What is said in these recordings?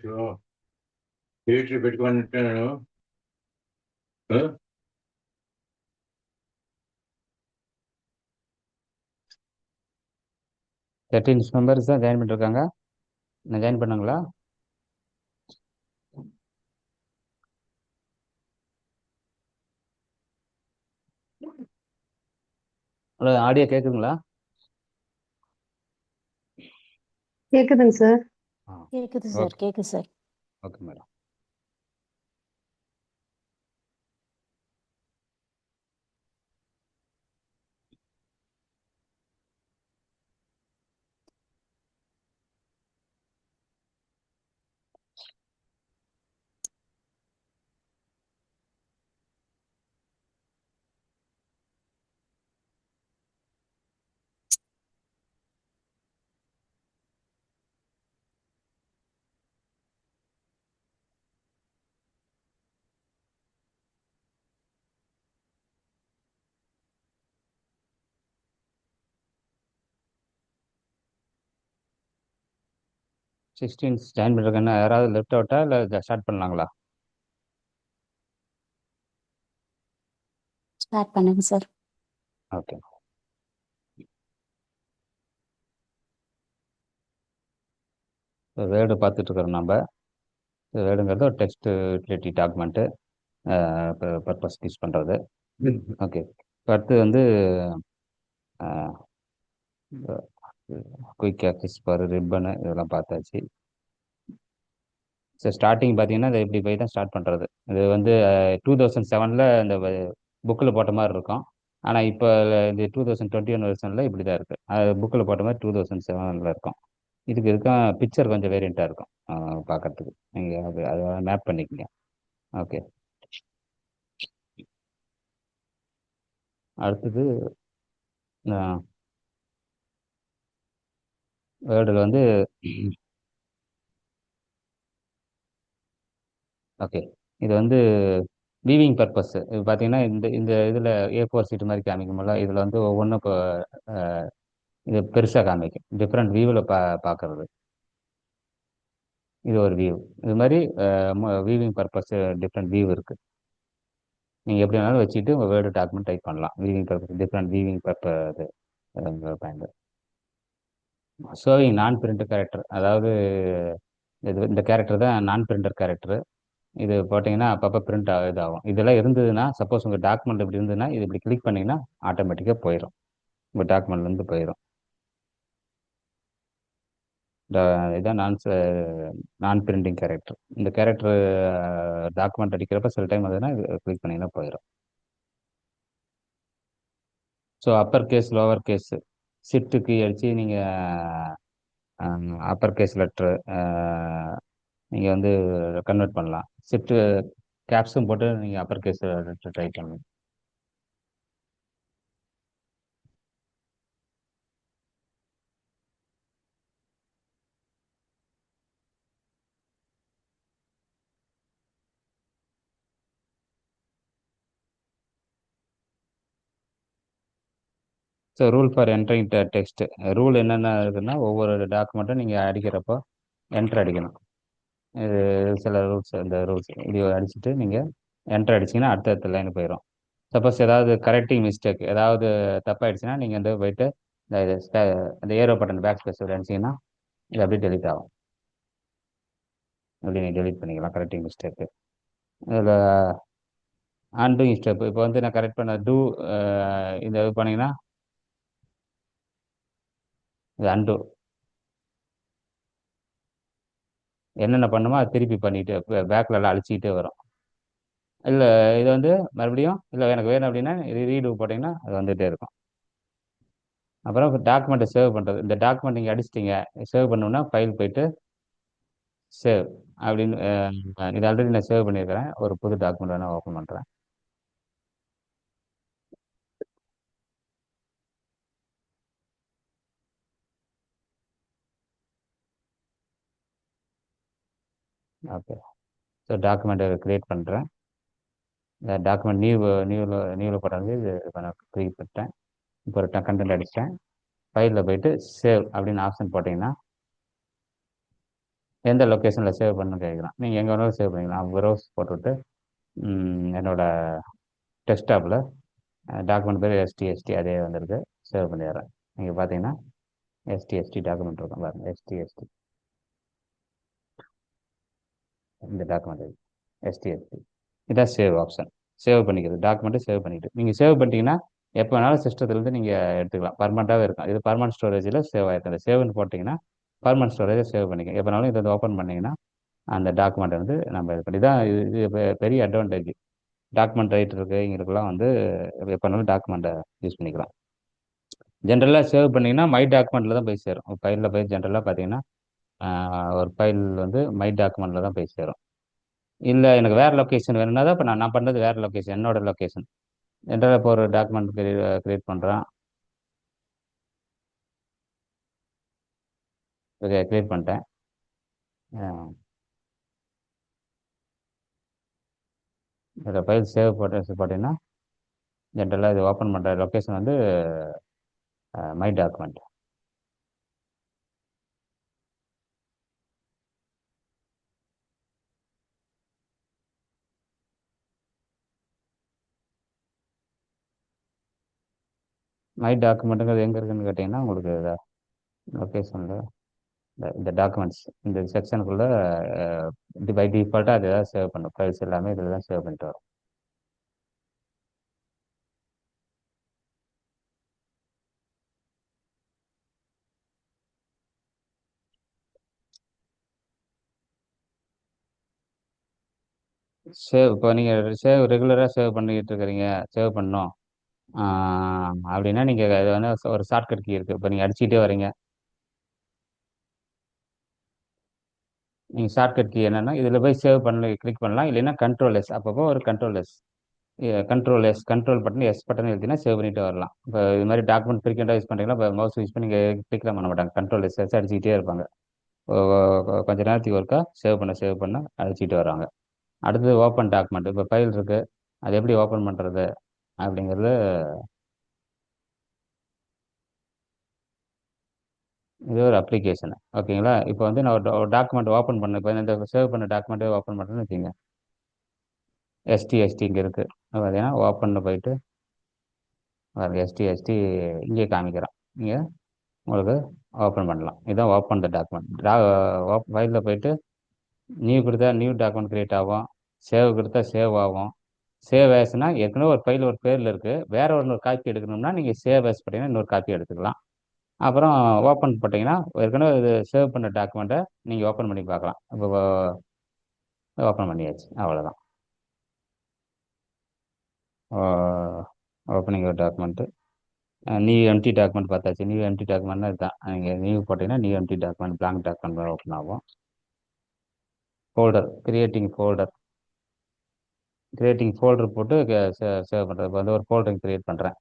అయ్యో! థియేటర్ పెట్టుకోనంటే నేను ఆ! 13 மெம்பர்ஸ் தான் ஜாயின் பண்ணிருக்காங்க. நான் ஜாயின் பண்ணாங்களா? ஹலோ, ஆடியோ கேக்குதுங்களா? கேக்குதுங்க சார். ஆ. கேக்குது சார், ஓகே. கேக்குது sir. Okay madam. Sixteens join பண்ணிருக்கேன்னா யாராவது லெஃப்ட் அவுட்டா இல்லை ஸ்டார்ட் பண்ணலாங்களா? ஸ்டார்ட் பண்ணுங்க சார். ஓகே. வேர்டு பார்த்துட்டு இருக்கிறோம் நம்ம. வேர்டுங்கிறது ஒரு text utility document purpose use பண்ணுறது. ஓகே. அடுத்து வந்து குயிக் ஆக்சஸ் பார் ரிப்பனு இதெல்லாம் பார்த்தாச்சு. ஸோ ஸ்டார்டிங் பார்த்தீங்கன்னா இதை இப்படி போய் தான் ஸ்டார்ட் பண்ணுறது. இது வந்து 2007 இந்த புக்கில் போட்ட மாதிரி இருக்கும். ஆனால் இப்போ இந்த 2021 வெர்ஷனில் இப்படி தான் இருக்குது. அது புக்கில் போட்ட மாதிரி 2007 இருக்கும். இதுக்கு பிக்சர் கொஞ்சம் வேரியண்ட்டாக இருக்கும் பார்க்கறதுக்கு. நீங்கள் அதை மேப் பண்ணிக்கங்க. ஓகே. அடுத்தது வேர்டில் வந்து ஓகே, இது வந்து வீவிங் பர்பஸ். இது பார்த்தீங்கன்னா இந்த இந்த இதில் A4 சீட்டு மாதிரி காமிக்கும்போல இதில் வந்து ஒவ்வொன்றும் இப்போ இது பெருசாக காமிக்கும். டிஃப்ரெண்ட் வியூவில் பார்க்கறது. இது ஒரு வியூ. இது மாதிரி வீவிங் பர்பஸ் டிஃப்ரெண்ட் வியூ இருக்குது. நீங்கள் எப்படி வேணாலும் வச்சுட்டு உங்கள் வேர்டு டாக்குமெண்ட் டைப் பண்ணலாம். Weaving purpose different weaving purpose பயன்படுது. ஷோவிங் நான் பிரிண்டர் கேரக்டர், அதாவது இந்த கேரக்டர் தான் நான் பிரிண்டர் கேரக்டர். இது போட்டிங்கன்னா அப்பப்போ பிரிண்ட் இதாகும். இதெல்லாம் இருந்ததுன்னா சப்போஸ் உங்கள் டாக்குமெண்ட் இப்படி இருந்ததுன்னா இது இப்படி கிளிக் பண்ணிங்கன்னா ஆட்டோமேட்டிக்காக போயிடும், உங்கள் டாக்குமெண்ட்லேருந்து போயிடும். இதான் நான் பிரிண்டிங் கேரக்டர். இந்த கேரக்டர் டாக்குமெண்ட் அடிக்கிறப்ப சில டைம் அதுனா கிளிக் பண்ணிங்கன்னா போயிடும். So upper case lower case ஷிஃப்ட்டுக்கு அடித்து நீங்கள் அப்பர் கேஸ் லெட்ரு நீங்கள் வந்து கன்வெர்ட் பண்ணலாம். ஷிஃப்ட்டு கேப்ஸும் போட்டு நீங்கள் அப்பர் கேஸ் லெட்ரு டைப் பண்ணலாம். So rule for entering text. Rule என்னென்ன இருக்குன்னா ஒவ்வொரு டாக்குமெண்ட்டும் நீங்கள் அடிக்கிறப்போ என்ட்ரு அடிக்கணும். இது சில ரூல்ஸ், இந்த ரூல்ஸ் இப்படி அடிச்சுட்டு நீங்கள் என்ட்ரு அடிச்சிங்கன்னா அடுத்த லைன் போயிடும். சப்போஸ் ஏதாவது கரெக்டிங் மிஸ்டேக் ஏதாவது தப்பாயிடுச்சுன்னா நீங்கள் வந்து போயிட்டு இந்த ஏரோ பட்டன் பேக் ஸ்பேஸ் அடிச்சிங்கன்னா இது அப்படியே டெலிட் ஆகும். அப்படி நீங்கள் டெலிட் பண்ணிக்கலாம் கரெக்டிங் மிஸ்டேக்கு. இதில் அன்டூயிங் ஸ்டெப். இப்போ வந்து நான் கரெக்ட் பண்ண இந்த இது பண்ணிங்கன்னா இது அன்டூ. என்னென்ன பண்ணுமோ அது திருப்பி பண்ணிட்டு பேக்கில் எல்லாம் அழிச்சிக்கிட்டே வரும். இல்லை இது வந்து மறுபடியும் இல்லை எனக்கு வேணும் அப்படின்னா ரீடு போட்டிங்கன்னா அது வந்துகிட்டே இருக்கும். அப்புறம் டாக்குமெண்ட்டை சேவ் பண்ணுறது. இந்த டாக்குமெண்ட் நீங்கள் அடிச்சிட்டிங்க, சேவ் பண்ணணும்னா ஃபைல் போயிட்டு சேவ் அப்படின்னு இது ஆல்ரெடி நான் சேவ் பண்ணியிருக்கிறேன். ஒரு புது டாக்குமெண்ட் நான் ஓப்பன் பண்ணுறேன். ஓகே. ஸோ டாக்குமெண்ட்டை க்ரியேட் பண்ணுறேன். இந்த டாக்குமெண்ட் நியூவில் போட்டாங்க. இது இப்போ நான் க்ரியேட் பண்ணிட்டேன். இப்போ ஒரு கண்டென்ட் அடிச்சிட்டேன். ஃபைலில் போயிட்டு சேவ் அப்படின்னு ஆப்ஷன் போட்டிங்கன்னா எந்த லொக்கேஷனில் சேவ் பண்ணு கேட்குறான். நீங்கள் எங்கே வேணாலும் சேவ் பண்ணிக்கலாம். ப்ரௌஸ் போட்டுவிட்டு என்னோட டெஸ்க்டாப்பில் டாக்குமெண்ட் பேர் எஸ்டிஎஸ்டி அதே வந்துருக்கு. சேவ் பண்ணிடுறேன். நீங்கள் பார்த்தீங்கன்னா எஸ்டிஎஸ்டி டாக்குமெண்ட் இருக்கும் பாருங்கள். எஸ்டிஎஸ்டி இந்த டாக்குமெண்ட் எஸ்டிஎஸ்டி இதான் சேவ் ஆப்ஷன். சேவ் பண்ணிக்கிறது டாக்குமெண்ட்டை சேவ் பண்ணிக்கிட்டு நீங்கள் சேவ் பண்ணிட்டீங்கன்னா எப்போ வேணாலும் சிஸ்டத்துலேருந்து நீங்கள் எடுத்துக்கலாம். பர்மனெண்ட்டாகவே இருக்கும். இது பர்மனெண்ட் ஸ்டோரேஜில் சேவ் ஆகிருக்கு. அந்த சேவ்னு போட்டிங்கன்னா பர்மனெண்ட் ஸ்டோரேஜை சேவ் பண்ணிக்க. எப்போ வேணாலும் இதை வந்து ஓப்பன் பண்ணிங்கன்னா அந்த டாக்குமெண்ட்டை வந்து நம்ம இது பண்ணி தான் இது பெரிய அட்வான்டேஜ். டாக்குமெண்ட் ரைட்டருக்குங்களுக்கெல்லாம் வந்து எப்போ வேணாலும் டாக்குமெண்ட்டை யூஸ் பண்ணிக்கலாம். ஜென்ரலாக சேவ் பண்ணிங்கன்னா மை டாக்குமெண்ட்டில் தான் போய் சேரும். ஃபைலில் போய் ஜென்ரலாக பார்த்தீங்கன்னா ஒரு ஃபைல் வந்து மை டாக்குமெண்ட்டில் தான் போய் சேரும். இல்லை எனக்கு வேறு லொக்கேஷன் வேணும்னா தான் இப்போ நான் பண்ணுறது வேறு லொக்கேஷன், என்னோட லொக்கேஷன். ஜென்ரலாக இப்போ ஒரு டாக்குமெண்ட் கிரியேட் பண்ணுறேன். ஓகே, கிரியேட் பண்ணிட்டேன். இதில் ஃபைல் சேவ் போட்டிங்கன்னா ஜென்ரலாக இது ஓப்பன் பண்ணுற லொக்கேஷன் வந்து மை டாக்குமெண்ட். மை டாக்குமெண்ட்டுங்கிறது எங்கே இருக்குன்னு கேட்டிங்கன்னா உங்களுக்கு லொக்கேஷனில் இந்த டாக்குமெண்ட்ஸ் இந்த செக்ஷனுக்குள்ளே பை டிஃபால்ட்டாக அதை தான் சேவ் பண்ணும். ஃபைல்ஸ் எல்லாமே இதில் தான் சேவ் பண்ணிட்டு வரும். சேவ் இப்போ நீங்கள் ரெகுலராக சேவ் பண்ணிக்கிட்டு இருக்கிறீங்க, சேவ் பண்ணோம் அப்படின்னா நீங்கள் இது வந்து ஒரு ஷார்ட்கட் கீ இருக்குது. இப்போ நீங்கள் அடிச்சுக்கிட்டே வரீங்க. நீங்கள் ஷார்ட்கட் கீ என்னென்னா இதில் போய் சேவ் பண்ண கிளிக் பண்ணலாம். இல்லைன்னா கண்ட்ரோல் எஸ், அப்பப்போ ஒரு கண்ட்ரோல் பட்டன் எஸ் பட்டன் எழுதினா சேவ் பண்ணிட்டு வரலாம். இப்போ இது மாதிரி டாக்குமெண்ட் ஃப்ரீக்வெண்ட்டாக யூஸ் பண்ணுறீங்களா, இப்போ மவுஸ் யூஸ் பண்ணி நீங்கள் கிளிக்லாம் பண்ண மாட்டாங்க. கண்ட்ரோல் எஸ் அடிச்சுக்கிட்டே இருப்பாங்க. கொஞ்ச நேரத்துக்கு ஒருக்கா சேவ் பண்ண அடிச்சுக்கிட்டு வராங்க. அடுத்தது ஓப்பன் டாக்குமெண்ட். இப்போ ஃபைல் இருக்குது, அது எப்படி ஓப்பன் பண்ணுறது அப்படிங்கிறது இது ஒரு அப்ளிகேஷன். ஓகேங்களா. இப்போ வந்து நான் ஒரு டாக்குமெண்ட் ஓப்பன் பண்ணேன். இப்போ இந்த சேவ் பண்ண டாக்குமெண்ட்டை ஓப்பன் பண்ணுறேன்னு வச்சுங்க. எஸ்டிஎஸ்டி இங்கே இருக்குது பார்த்தீங்கன்னா ஓப்பனில் போயிட்டு எஸ்டிஎஸ்டி இங்கே காமிக்கிறோம். இங்கே உங்களுக்கு ஓப்பன் பண்ணலாம். இதுதான் ஓப்பன் த டாக்குமெண்ட். ஃபைலில் போயிட்டு நியூ கொடுத்தா நியூ டாக்குமெண்ட் க்ரியேட் ஆகும். சேவ் கொடுத்தா சேவ் ஆகும். சேவ் ஆஸ்னா ஏற்கனவே ஒரு ஃபைல் ஒரு பேரில் இருக்குது, வேற ஒரு காப்பி எடுக்கணும்னா நீங்கள் சேவ் ஆஸ் பார்த்தீங்கன்னா இன்னொரு காப்பி எடுத்துக்கலாம். அப்புறம் ஓப்பன் போட்டிங்கன்னா ஏற்கனவே இது சேவ் பண்ண டாக்குமெண்ட்டை நீங்கள் ஓப்பன் பண்ணி பார்க்கலாம். இப்போ ஓப்பன் பண்ணியாச்சு, அவ்வளோதான். ஓப்பனிங் ஒரு டாக்குமெண்ட்டு நியூ எம்டி டாக்குமெண்ட் பார்த்தாச்சு. நியூ எம்டி டாக்குமெண்ட்னா இதுதான். நீங்கள் நியூ போட்டிங்கன்னா new empty document blank document open ஆகும். ஃபோல்டர் கிரியேட்டிங் ஃபோல்டர் போட்டு சேவ் பண்ணுறது. இப்போ வந்து ஒரு ஃபோல்டர் கிரியேட் பண்ணுறேன்.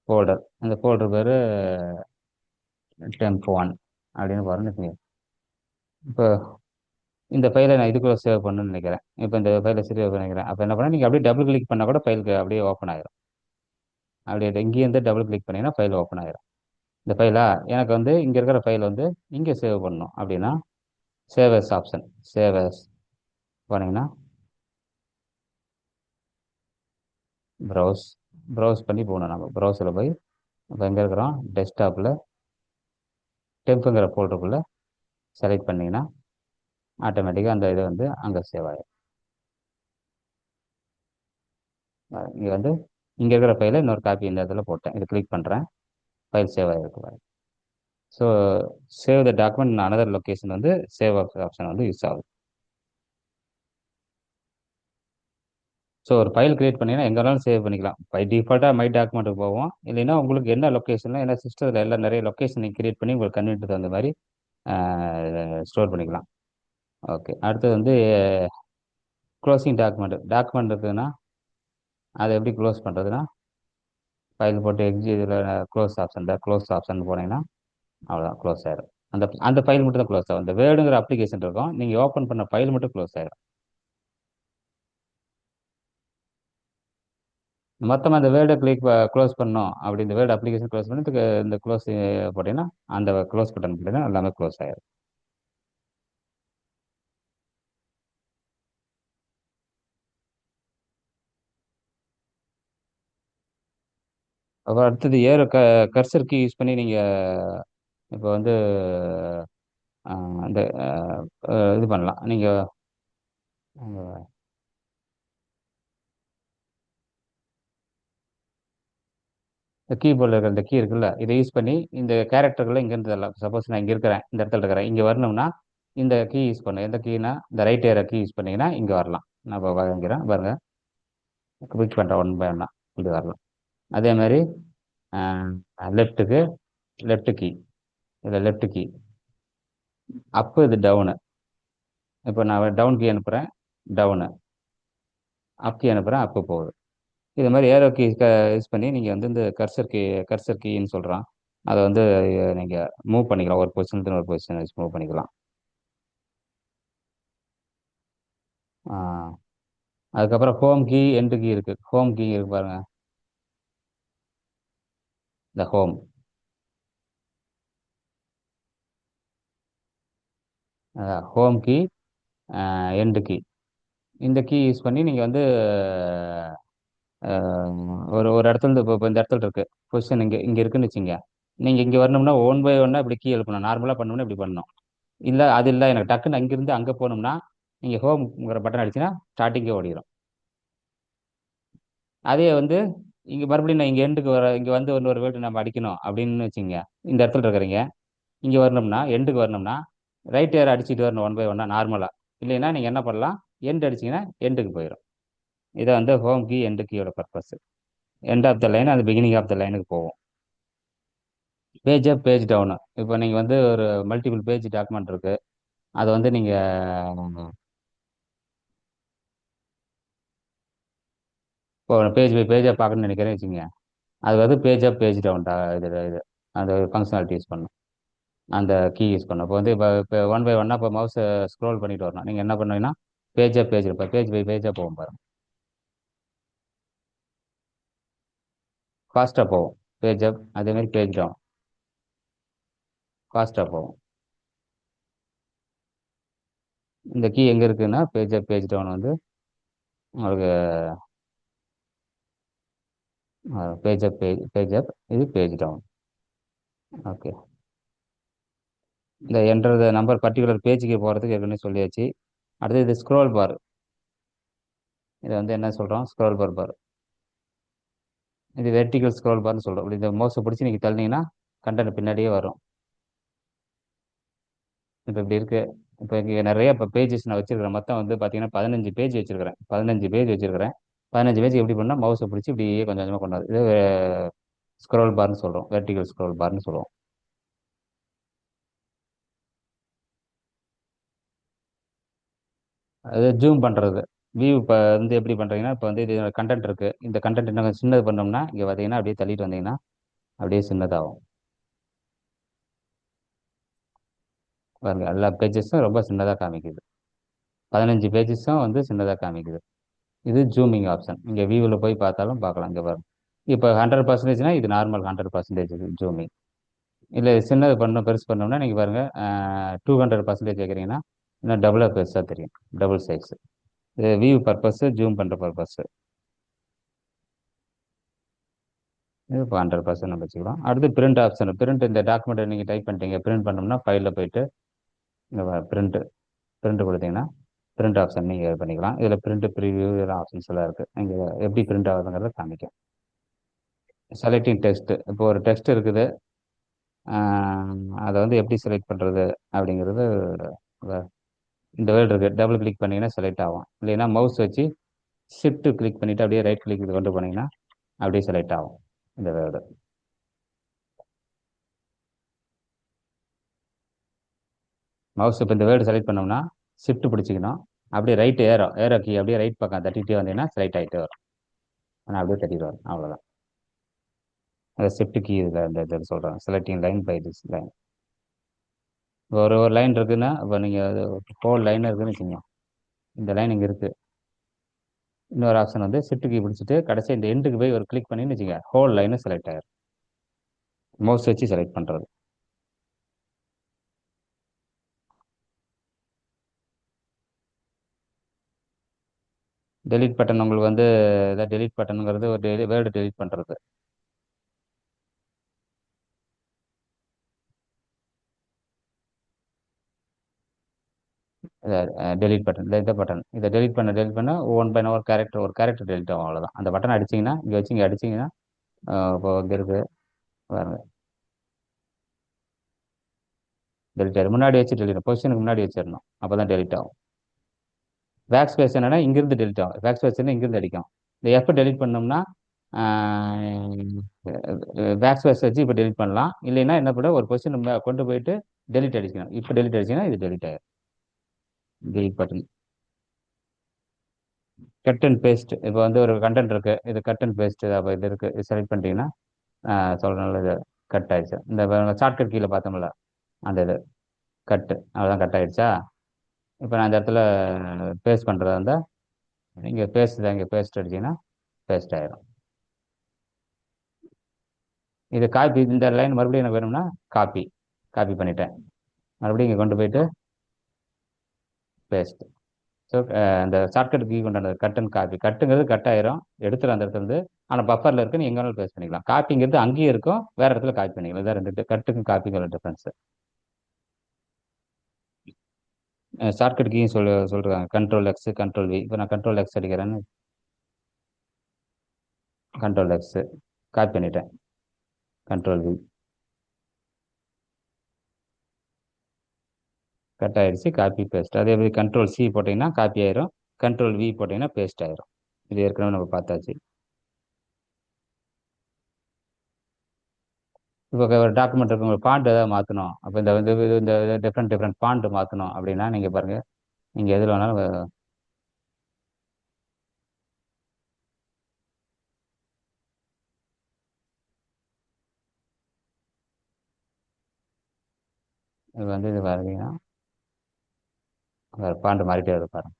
ஃபோல்டர், அந்த ஃபோல்டர் பேர் temp1 அப்படின்னு பாருங்க. இப்போ இந்த ஃபைலை நான் இதுக்குள்ள சேவ் பண்ணணும்னு நினைக்கிறேன். இப்போ இந்த ஃபைலை சேவ் பண்ணிக்கிறேன். அப்போ என்ன பண்ணால் நீங்கள் அப்படியே டபுள் கிளிக் பண்ணால் கூட ஃபைலுக்கு அப்படியே ஓப்பன் ஆகிரும். அப்படியே இங்கேருந்து டபுள் கிளிக் பண்ணிங்கன்னா ஃபைல் ஓப்பன் ஆகிரும். இந்த ஃபைலா எனக்கு வந்து இங்கே இருக்கிற ஃபைல் வந்து இங்கே சேவ் பண்ணணும் அப்படின்னா save as option save as போனீங்கன்னா ப்ரௌஸ் பண்ணி போகணும். நம்ம ப்ரௌஸில் போய் இப்போ எங்கே இருக்கிறோம், டெஸ்க்டாப்பில் டெம்ப்புங்கிற ஃபோல்டருக்குள்ளே செலக்ட் பண்ணிங்கன்னா ஆட்டோமேட்டிக்காக அந்த இது வந்து அங்கே சேவ் ஆகிடும். இங்கே வந்து இங்கே இருக்கிற ஃபைலை இன்னொரு காப்பி இந்த இடத்துல போட்டேன். இது கிளிக் பண்ணுறேன், ஃபைல் சேவ் ஆகிருக்கு. So save the document another location வந்து சேவ் ஆப்ஷன் வந்து யூஸ் ஆகுது. ஸோ ஒரு ஃபைல் கிரியேட் பண்ணிங்கன்னா எங்கே வேணாலும் சேவ் பண்ணிக்கலாம். பை டிஃபால்ட்டாக மை டாக்குமெண்ட்டுக்கு போவோம். இல்லைன்னா உங்களுக்கு என்ன லொக்கேஷனில் என்ன சிஸ்டத்தில் எல்லாம் நிறைய லொக்கேஷன் நீங்கள் கிரியேட் பண்ணி உங்களுக்கு கன்வீனியன்ட் தகுந்த மாதிரி ஸ்டோர் பண்ணிக்கலாம். ஓகே, அடுத்தது வந்து க்ளோசிங் டாக்குமெண்ட் இருக்குதுன்னா அதை எப்படி க்ளோஸ் பண்ணுறதுன்னா ஃபைல் போட்டு இதில் க்ளோஸ் ஆப்ஷன் போனீங்கன்னா அவ்வளோதான், க்ளோஸ் ஆகிடும். அந்த ஃபைல் மட்டும் தான் க்ளோஸ் ஆகும். இந்த வேர்டுங்கிற அப்ளிகேஷன் இருக்கும், நீங்கள் ஓப்பன் பண்ண ஃபைல் மட்டும் க்ளோஸ் ஆகிடும். மொத்தமாக இந்த வேர்டை க்ளோஸ் பண்ணோம் அப்படி இந்த வேர்டு அப்ளிகேஷன் க்ளோஸ் பண்ணி இந்த க்ளோஸ் போட்டிங்கன்னா அந்த க்ளோஸ் பட்டன் போட்டிங்கன்னா எல்லாமே க்ளோஸ் ஆயிடும். அப்புறம் அடுத்தது கர்சர் கீ யூஸ் பண்ணி நீங்கள் இப்போ வந்து இந்த இது பண்ணலாம் நீங்கள் இந்த கீபோர்டில் இருக்கிற இந்த கீ இருக்குல்ல இதை யூஸ் பண்ணி இந்த கேரக்டர்களை இங்கேருந்து தரலாம். சப்போஸ் நான் இங்கே இருக்கிறேன், இந்த இடத்துல இருக்கிறேன், இங்கே வரணும்னா இந்த கீ யூஸ் பண்ணு. எந்த கீனா இந்த ரைட் ஏற கீ யூஸ் பண்ணிங்கன்னா இங்கே வரலாம். நான் இப்போ வாங்கிக்கிறேன் பாருங்க, கிளிக் பண்ணுறேன் ஒன் பை ஒன்னா இப்படி வரலாம். அதே மாதிரி லெஃப்ட்டுக்கு லெஃப்ட் கீ, இதில் லெஃப்ட் கீ அப்பு, இது டவுனு. இப்போ நான் டவுன் கீ அனுப்புகிறேன், டவுனு. அப் கீ அனுப்புகிறேன், அப்பு போகுது. இது மாதிரி ஏரோ கீ யூஸ் பண்ணி நீங்கள் வந்து இந்த கர்சர் கீன்னு சொல்கிறான், அதை வந்து நீங்கள் மூவ் பண்ணிக்கலாம். ஒரு பொசிஷன் ஒரு பொசிஷன் வச்சு மூவ் பண்ணிக்கலாம். அதுக்கப்புறம் ஹோம் கீ எண்டு கீ இருக்குது. ஹோம் கீ இருக்கு பாருங்க, இந்த ஹோம் கீ எண்டு கீ, இந்த கீ யூஸ் பண்ணி நீங்கள் வந்து ஒரு ஒரு இடத்துல இருந்து இப்போ இந்த இடத்துல இருக்கு பொசிஷன், இங்கே இங்கே இருக்குன்னு வச்சுங்க. நீங்கள் இங்கே வரணும்னா ஒன் பை ஒன்னாக இப்படி கீ எழுப்பணும். நார்மலாக பண்ணணும்னா இப்படி பண்ணணும். இல்லை அது இல்லை எனக்கு டக்குன்னு அங்கேருந்து அங்கே போகணும்னா நீங்கள் ஹோம்ங்கிற பட்டன் அடிச்சுன்னா ஸ்டார்டிங்கே ஓடிடும். அதே வந்து இங்கே மறுபடியும் நான் இங்கே எண்டுக்கு இங்கே வந்து இன்னொரு வேர்டு நம்ம அடிக்கணும் அப்படின்னு வச்சுங்க. இந்த இடத்துல இருக்கிறீங்க, இங்கே வரணும்னா எண்டுக்கு வரணும்னா ரைட் ஏர் அடிச்சுட்டு வரணும் ஒன் பை ஒன்னா நார்மலாக. இல்லைன்னா நீங்கள் என்ன பண்ணலாம், எண்டு அடிச்சிங்கன்னா எண்டுக்கு போயிடும். இதை வந்து ஹோம் கீ எண்டு கீயோட purpose. End of the line அது பிகினிங் ஆஃப் த லைனுக்கு போகும். பேஜ் அப் பேஜ் டவுனு, இப்போ நீங்கள் வந்து ஒரு மல்டிபிள் பேஜ் டாக்குமெண்ட் இருக்குது, அதை வந்து நீங்கள் இப்போ பேஜ் பை பேஜாக பார்க்கணும்னு நினைக்கிறேன் வச்சுங்க. அது வந்து பேஜ் அப் பேஜ் டவுன் இது அந்த ஃபங்க்ஷனாலிட்டி யூஸ் பண்ணும், அந்த கீ யூஸ் பண்ணும். இப்போ வந்து இப்போ ஒன் பை ஒன்னாக இப்போ மவுஸை ஸ்க்ரோல் பண்ணிட்டு வரணும். நீங்கள் என்ன பண்ணுவீங்கன்னா பேஜ் அப் பேஜ், இப்போ பேஜ் பை பேஜாக போகும் பாருங்க, ஃபாஸ்ட்டாக போகும். பேஜ் அப் அதேமாதிரி பேஜ் டவுன் ஃபாஸ்ட்டாக போகும். இந்த கீ எங்கே இருக்குன்னா பேஜ் அப் பேஜ் டவுன் வந்து உங்களுக்கு பேஜ் அப் பேஜ் அப், இது பேஜ் டவுன். ஓகே, இந்த என்ட்ரு நம்பர் பர்டிகுலர் பேஜுக்கு போகிறதுக்கு ஏற்கனவே சொல்லியாச்சு. அடுத்து இது ஸ்க்ரோல் பார், இதை வந்து என்ன சொல்கிறோம், ஸ்க்ரோல் பார். இது வெர்டிகல் ஸ்க்ரோல் பார்னு சொல்கிறோம். இப்படி இந்த மவுஸை பிடிச்சி நீங்கள் தள்ளினீங்கன்னா கண்டென்ட் பின்னாடியே வரும். இப்போ இப்படி இருக்குது. இப்போ இங்கே நிறைய இப்போ பேஜஸ் நான் வச்சிருக்கிறேன். மொத்தம் வந்து பார்த்தீங்கன்னா 15 பேஜ் வச்சிருக்கிறேன். 15 பேஜ் வச்சிருக்கிறேன். 15 பேஜ் எப்படி பண்ணால் மவுஸை பிடிச்சி இப்படியே கொஞ்சம் கொஞ்சமாக கொண்டாது. இது ஸ்க்ரோல் பார்னு சொல்கிறோம், வெர்டிகல் ஸ்க்ரோல் பார்னு சொல்லுவோம். அது ஜூம் பண்ணுறது, வியூ இப்போ வந்து எப்படி பண்ணுறீங்கன்னா, இப்போ வந்து இது கண்டென்ட் இருக்குது, இந்த கண்டென்ட் இன்னும் சின்னது பண்ணோம்னா இங்கே பார்த்தீங்கன்னா அப்படியே தள்ளிட்டு வந்தீங்கன்னா அப்படியே சின்னதாகும் பாருங்க. எல்லா பேஜஸும் ரொம்ப சின்னதாக காமிக்குது. 15 பேஜஸும் வந்து சின்னதாக காமிக்குது. இது ஜூமிங் ஆப்ஷன். இங்கே வியூவில் போய் பார்த்தாலும் பார்க்கலாம். இங்கே பாருங்க, இப்போ 100%னா இது நார்மல் 100% ஜூமிங். இல்லை சின்னது பண்ணணும் பெருசு பண்ணோம்னா நீங்கள் பாருங்கள், 200% வைக்கிறீங்கன்னா இன்னும் டபுளாக பெருசாக தெரியும், டபுள் சைஸ். இது வியூ பர்பஸ், ஜூம் பண்ணுற பர்பஸ். இது இப்போ 100% நம்ம வச்சுக்கலாம். அடுத்து பிரிண்ட் ஆப்ஷன். பிரிண்ட், இந்த டாக்குமெண்ட்டை நீங்கள் டைப் பண்ணிட்டீங்க, பிரிண்ட் பண்ணோம்னா ஃபைலில் போயிட்டு இங்கே பிரிண்ட் கொடுத்தீங்கன்னா பிரிண்ட் ஆப்ஷன் நீங்கள் இது பண்ணிக்கலாம். இதில் பிரிண்ட் ப்ரிவியூ இதெல்லாம் ஆப்ஷன்ஸ் எல்லாம் இருக்குது. நீங்கள் எப்படி பிரிண்ட் ஆகுதுங்கிறத காமிக்கும். செலக்டிங் டெக்ஸ்ட், இப்போ ஒரு டெக்ஸ்ட் இருக்குது, அதை வந்து எப்படி செலக்ட் பண்ணுறது அப்படிங்கிறது. இந்த வேர்டு இருக்குது, டபுள் கிளிக் பண்ணிங்கன்னா செலக்ட் ஆகும். இல்லைன்னா மவுஸ் வச்சு ஷிஃப்ட் கிளிக் பண்ணிவிட்டு அப்படியே ரைட் கிளிக் கொண்டு போனீங்கன்னா அப்படியே செலக்ட் ஆகும் இந்த வேர்டு. மவுஸ் இப்போ இந்த வேர்டு செலக்ட் பண்ணோம்னா ஷிஃப்ட் பிடிச்சிக்கணும், அப்படியே ரைட் ஏரோ கீ அப்படியே ரைட் பக்கம் தட்டிகிட்டே வந்தீங்கன்னா செலக்ட் ஆகிட்டே வரும். ஆனால் அப்படியே தட்டிட்டு வரும், அவ்வளோதான். அதை ஷிஃப்ட் கீ இதில் இந்த இதில் சொல்கிறேன், selecting line by this line. ஒரு ஒரு லைன் இருக்குதுன்னா இப்போ நீங்கள் அது ஹோல் லைன் இருக்குதுன்னு வச்சுக்கோங்க. இந்த லைன் இங்கே இருக்குது, இன்னொரு ஆப்ஷன் வந்து ஷிஃப்ட் கீ பிடிச்சிட்டு கடைசி இந்த எண்டுக்கு போய் ஒரு கிளிக் பண்ணின்னு வச்சுங்க, ஹோல் லைனும் செலக்ட் ஆயிரும். மவுஸ் வச்சு செலக்ட் பண்ணுறது. டெலீட் பட்டன் உங்களுக்கு வந்து இதான் டெலீட் பட்டனுங்கிறது ஒரு வேர்டு டெலீட் பண்ணுறது. டெலீட் பட்டன், இந்த பட்டன் இதை டெலீட் பண்ண ஒரு கேரக்டர் டெலீட் ஆகும், அவ்வளோதான். அந்த பட்டன் அடிச்சிங்கன்னா இங்கே வச்சு இங்கே அடிச்சிங்கன்னா இப்போ இங்கே இருக்குது பாருங்க, டெலிட் ஆயிடும். முன்னாடி வச்சு டெலிட் பொசிஷனுக்கு முன்னாடி வச்சிடணும், அப்போ தான் டெலிட் ஆகும். பேக் ஸ்பேஸ் என்னன்னா இங்கிருந்து டெலிட் ஆகும், பேக் ஸ்பேஸ் இங்கிருந்து அடிக்கும். இந்த எஃப் டெலிட் பண்ணோம்னா பேக் ஸ்பேஸ் வச்சு இப்போ டெலிட் பண்ணலாம். இல்லைன்னா என்ன பண்ண ஒரு பொசிஷன் கொண்டு போயிட்டு டெலிட் அடிக்கணும். இப்போ டெலிட் அடிச்சிங்கன்னா இது டெலிட் ஆயிடும். Delete button. Cut and paste, இப்போ வந்து ஒரு கண்டென்ட் இருக்கு, இது கட் அண்ட் பேஸ்ட், அப்போ இது இருக்கு, இது செலக்ட் பண்ணிட்டீங்கன்னா சொல்கிறேன், இது கட் ஆயிடுச்சு. இந்த ஷார்ட்கட் கீழே பார்த்தோம்ல அந்த இது கட்டு, அவ்வளோதான், கட் ஆயிடுச்சா. இப்போ நான் இந்த இடத்துல பேஸ்ட் பண்ணுறதா இருந்தால் இங்கே பேஸ்ட் தான், இங்கே பேஸ்ட் அடிச்சிங்கன்னா பேஸ்ட் ஆயிரும். இது காப்பி, இந்த லைன் மறுபடியும் எனக்கு வேணும்னா காப்பி காப்பி பண்ணிட்டேன், மறுபடியும் இங்கே கொண்டு போயிட்டு பேஸ்ட். ஸோ இந்த ஷார்ட்கட் கீ கொண்டாட கட் அண்ட் காப்பி, கட்டுங்கிறது கட் ஆயிரும், எடுத்துரும் அந்த இடத்துல இருந்து. ஆனால் பஃபரில் இருக்கு, நீ எங்கே வேணாலும் பேஸ்ட் பண்ணிக்கலாம். காப்பிங்கிறது அங்கேயும் இருக்கும், வேற இடத்துல காப்பி பண்ணிக்கலாம். இதான் ரெண்டு கட்டுக்கும் காப்பிக்கும் டிஃபரன்ஸ். ஷார்ட்கட் கீயும் சொல்றாங்க, கண்ட்ரோல் எக்ஸ் கண்ட்ரோல் வி. இப்போ நான் கண்ட்ரோல் எக்ஸ் அடிக்கிறேன்னு, கண்ட்ரோல் எக்ஸ் காப்பி பண்ணிட்டேன், கண்ட்ரோல் வி கட் ஆயிடுச்சு, காப்பி பேஸ்ட். அதே மாதிரி கண்ட்ரோல் சி போட்டிங்கன்னா காப்பி ஆயிரும், கண்ட்ரோல் வி போட்டிங்கன்னா பேஸ்ட் ஆயிரும். இது ஏற்கனவே நம்ம பார்த்தாச்சு. இப்போ ஒரு டாக்குமெண்ட் இருக்கு, உங்களுக்கு ஃபாண்ட் ஏதாவது மாற்றணும், அப்போ இந்த வந்து இந்த டிஃப்ரெண்ட் டிஃப்ரெண்ட் ஃபாண்ட் மாற்றணும் அப்படின்னா நீங்கள் பாருங்கள், நீங்கள் எதில் வேணாலும் இது வந்து இது பார்த்தீங்கன்னா வேறு ஃபாண்ட் மாறிட்டே வரும் பாருங்க.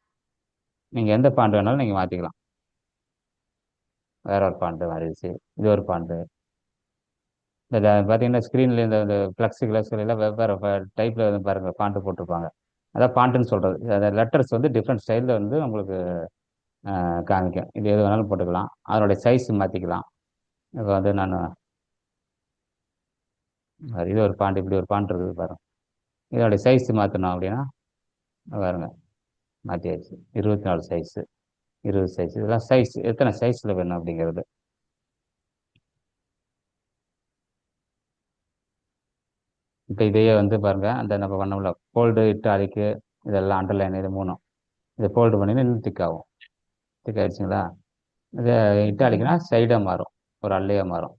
நீங்கள் எந்த ஃபாண்ட் வேணாலும் நீங்கள் மாற்றிக்கலாம். வேற ஒரு ஃபாண்ட்டு மாறிடுச்சு, இது ஒரு ஃபாண்ட்டு. இந்த பார்த்தீங்கன்னா ஸ்க்ரீனில் இந்த ஃப்ளெக்ஸி கிளாஸ்கள் எல்லாம் வெவ்வேறு டைப்பில் வந்து பாருங்கள் ஃபாண்ட்டு போட்டிருப்பாங்க. அதான் ஃபாண்ட்டுன்னு சொல்கிறது. அந்த லெட்டர்ஸ் வந்து டிஃப்ரெண்ட் ஸ்டைலில் வந்து உங்களுக்கு காமிக்கும். இது எது வேணாலும் போட்டுக்கலாம், அதனுடைய சைஸ் மாற்றிக்கலாம். இப்போ வந்து நான் இது ஒரு ஃபாண்ட், இப்படி ஒரு ஃபாண்ட் இருக்குது பாருங்க, இதனுடைய சைஸ் மாற்றணும் அப்படின்னா பாருங்க மாற்றியாச்சு. 24 சைஸு, 20 சைஸ், இதெல்லாம் சைஸ் எத்தனை சைஸில் வேணும் அப்படிங்கிறது. இப்போ இதையே வந்து பாருங்க, அந்த நம்ம பண்ணோம்ல ஃபோல்டு இட்டாலிக்கு, இதெல்லாம் அண்டர்லைன், இது மூணும் இதை ஃபோல்டு பண்ணினா இன்னும் திக் ஆகும். திக் ஆயிடுச்சுங்களா. இது இட்டாலிக்குனா சைடாக மாறும், ஒரு அல்லையாக மாறும்.